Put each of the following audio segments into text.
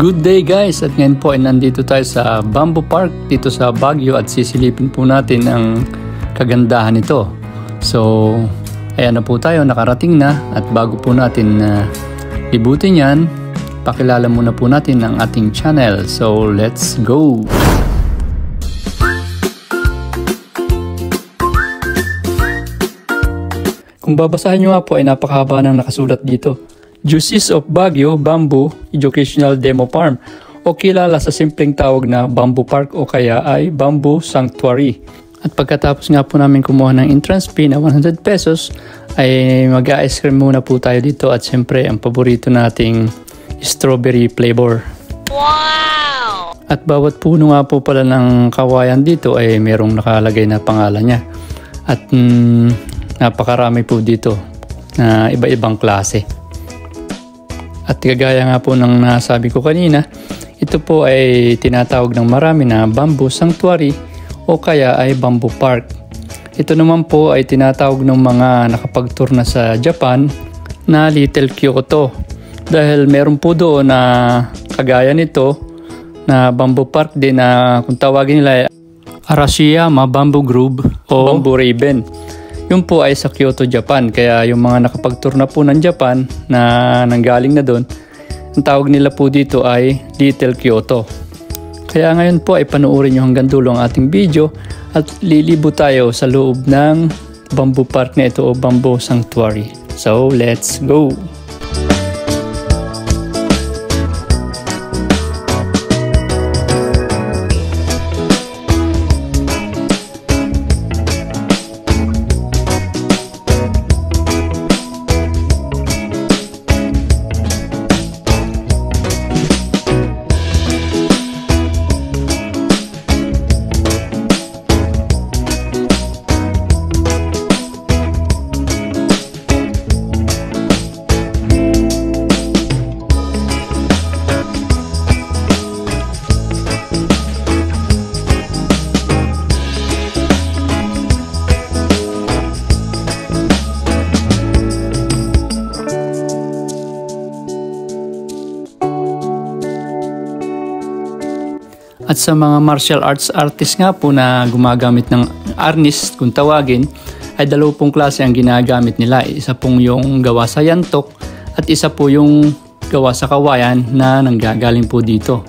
Good day guys, at ngayon po ay nandito tayo sa Bamboo Park dito sa Baguio at sisilipin po natin ang kagandahan nito. So ayan na po tayo, nakarating na, at bago po natin libutin yan, pakilala muna po natin ang ating channel. So let's go! Kung babasahin nyo nga po ay napakahaba ng nakasulat dito. Juices of Baguio Bamboo Educational Demo Farm, o kilala sa simpleng tawag na Bamboo Park o kaya ay Bamboo Sanctuary. At pagkatapos nga po namin kumuha ng entrance fee na 100 pesos ay mag-ice cream muna po tayo dito, at siyempre ang paborito nating strawberry flavor. Wow! At bawat puno nga po pala ng kawayan dito ay merong nakalagay na pangalan niya. At napakarami po dito na iba-ibang klase. At kagaya nga po ng nasabi ko kanina, ito po ay tinatawag ng marami na Bamboo Sanctuary o kaya ay Bamboo Park. Ito naman po ay tinatawag ng mga nakapag-tour na sa Japan na Little Kyoto. Dahil meron po doon na kagaya nito na Bamboo Park din na kung tawagin nila ay Arashiyama Bamboo Grove o Bamboo Raven. Yun po ay sa Kyoto, Japan. Kaya yung mga nakapag-tour na po ng Japan na nanggaling na doon, ang tawag nila po dito ay Little Kyoto. Kaya ngayon po ay panuorin nyo hanggang dulo ang ating video at lilibo tayo sa loob ng Bamboo Park na ito o Bamboo Sanctuary. So let's go! At sa mga martial arts artist nga po na gumagamit ng arnis kung tawagin, ay dalawa pong klase ang ginagamit nila. Isa pong yung gawa sa yantok at isa po yung gawa sa kawayan na nanggagaling po dito.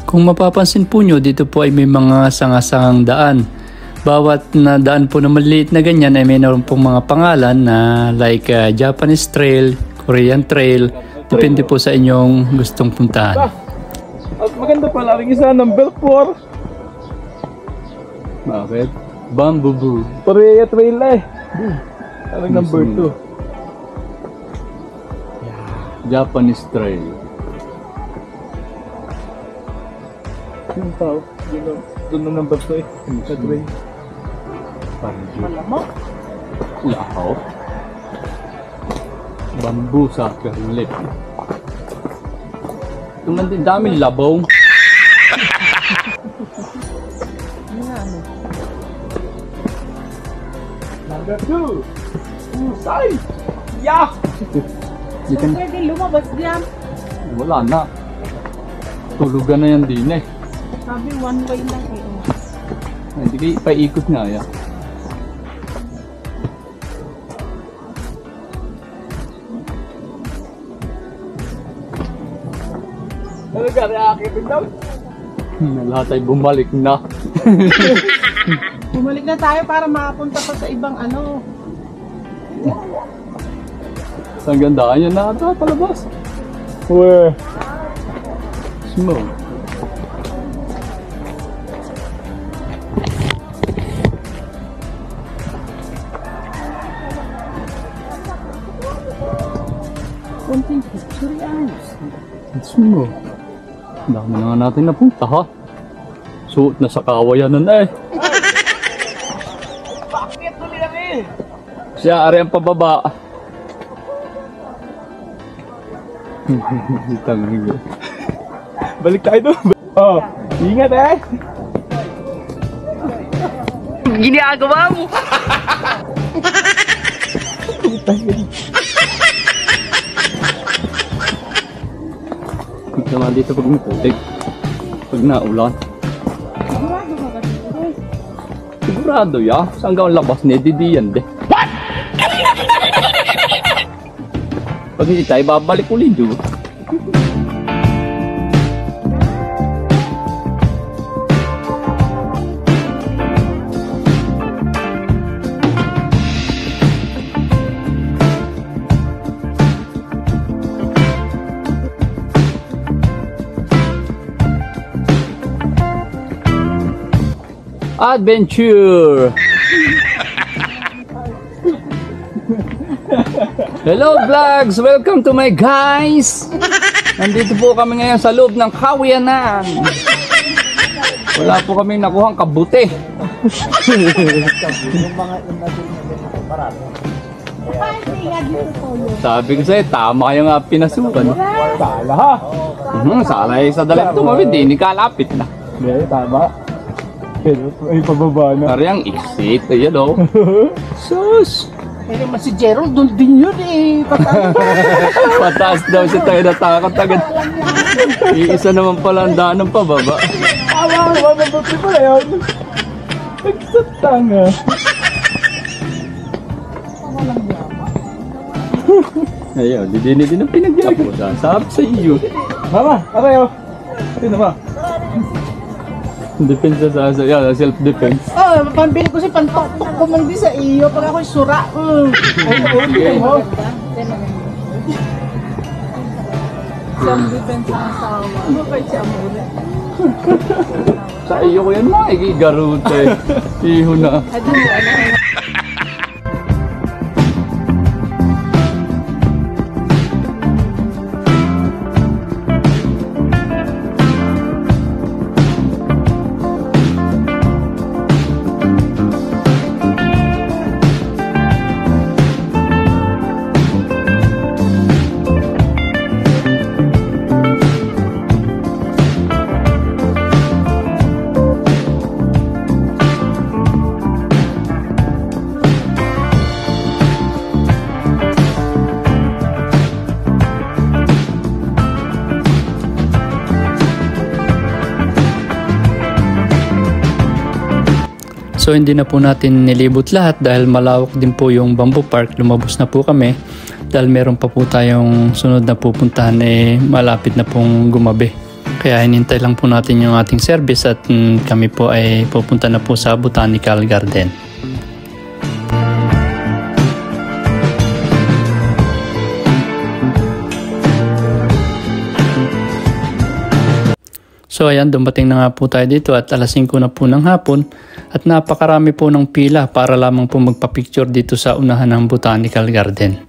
Kung mapapansin po nyo, dito po ay may mga sanga-sangang daan. Bawat na daan po na maliit na ganyan ay may naroon pong mga pangalan na like Japanese Trail, Korean Trail. Depende po sa inyong gustong puntahan. At maganda pala rin isa, number 4. Bakit? Bamboo. Korea Trail eh. Parang number 2. Japanese trail. Yung tao, doon na number 2 eh. Sa train. Malamok. Lahaw. Bamboo soccer lip. Ito man din daming labaw. Number 2. Usay! Yeah! Di ka na- Pwede lumabas diyan. Wala na. Tulugan na yan din eh. Sabi one way lang eh. Hindi kayo ipaikot nga yan. Ano ka, reakitin daw? Lahat ay bumalik na. Bumalik na tayo para makapunta pa sa ibang ano. Ang gandaan yan na ata palabas. Where? Smoke. Konting picture ayos. Smoke. Dami na nga natin napunta ha. Suot na sa kawayan na eh. Bakit tuloy lang eh? Siya, ari ang pababa. Tangi. Balik tayo doon. Oh, ingat eh. Ginagawa mo. Ito naman dito pag maputik. Pag naulan. Sigurado ka ba dito? Sigurado ya. Saan ka ang labas ni Didi yan de. What? Pag hindi tayo babalik ulit doon. Adventure! Hello vlogs! Welcome to my guys! Nandito po kami ngayon sa loob ng Kawianan. Wala po kami nakuhang kabuti. Sabi ko sa'yo, tama kayo nga pinasukan. Sala ha? Salay sa dalit tumawid, di ni kalapit na. Hindi, tama. Pero ay pababa na. Karyang exit, ayan o. Sus! Pero mas si Gerald doon din yun eh. Pataas daw siya tayo natakot agad. Iisa naman pala ang daan ng pababa. Awa, mabuti pala yun. Nagsatanga. Ayaw, di din ang pinagyapusan. Sabi sa iyo. Mama, arayo. Ito na ba? Defense sa self-defense. Oh, pambili ko si pantok-tok ko man din sa iyo pag ako'y sura. Self-defense ang asawa. Ano ba siya muna? Sa iyo ko yan makikigarute. Iho na. Adi mo, ano? So hindi na po natin nilibot lahat dahil malawak din po yung Bamboo Park. Lumabos na po kami dahil meron pa po tayong sunod na pupuntahan malapit na pong gumabi. Kaya hinintay lang po natin yung ating service at kami po ay pupunta na po sa Botanical Garden. So ayan, dumating na nga po tayo dito at alas 5 na po ng hapon at napakarami po ng pila para lamang po magpa-picture dito sa unahan ng Botanical Garden.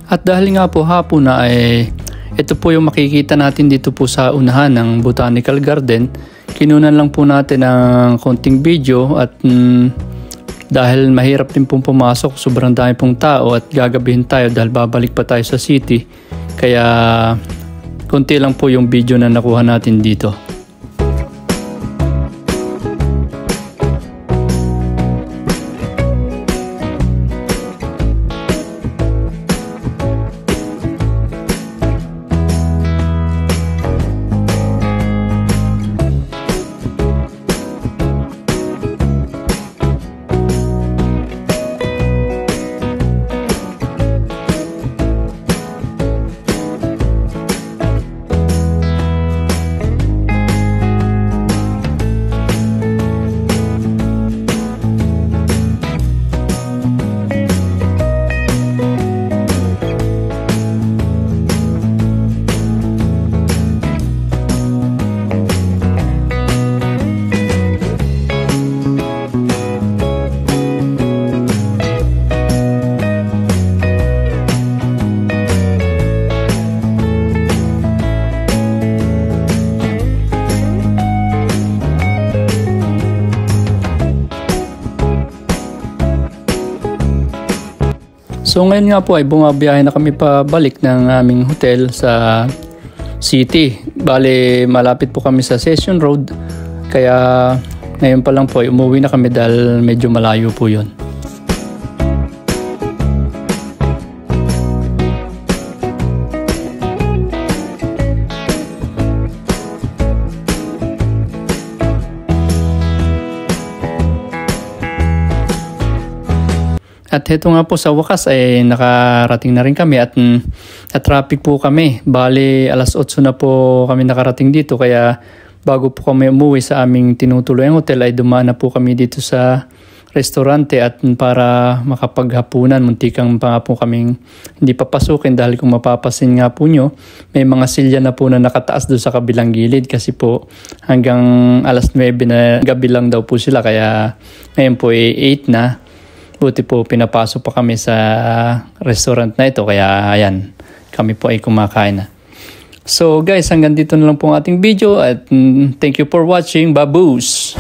At dahil nga po hapon na ito po yung makikita natin dito po sa unahan ng Botanical Garden. Kinunan lang po natin ng konting video at dahil mahirap din pong pumasok, sobrang dami pong tao at gagabihin tayo dahil babalik pa tayo sa city. Kaya konti lang po yung video na nakuha natin dito. So ngayon nga po ay bumabiyahe na kami pabalik ng aming hotel sa city. Bale malapit po kami sa Session Road. Kaya ngayon pa lang po ay umuwi na kami dahil medyo malayo po yun. At heto nga po sa wakas ay nakarating na rin kami at traffic po kami. Bali alas 8 na po kami nakarating dito kaya bago po kami umuwi sa aming tinutuluyang hotel ay dumaan na po kami dito sa restaurante at para makapaghapunan. Muntikang pa nga po kaming hindi papasukin dahil kung mapapasin nga po nyo may mga silya na po na nakataas doon sa kabilang gilid kasi po hanggang alas 9 na gabi lang daw po sila kaya ngayon po ay 8 na. Buti po pinapasok pa kami sa restaurant na ito kaya ayan kami po ay kumakain na. So guys hanggang dito na lang po ang ating video at thank you for watching. Baboos!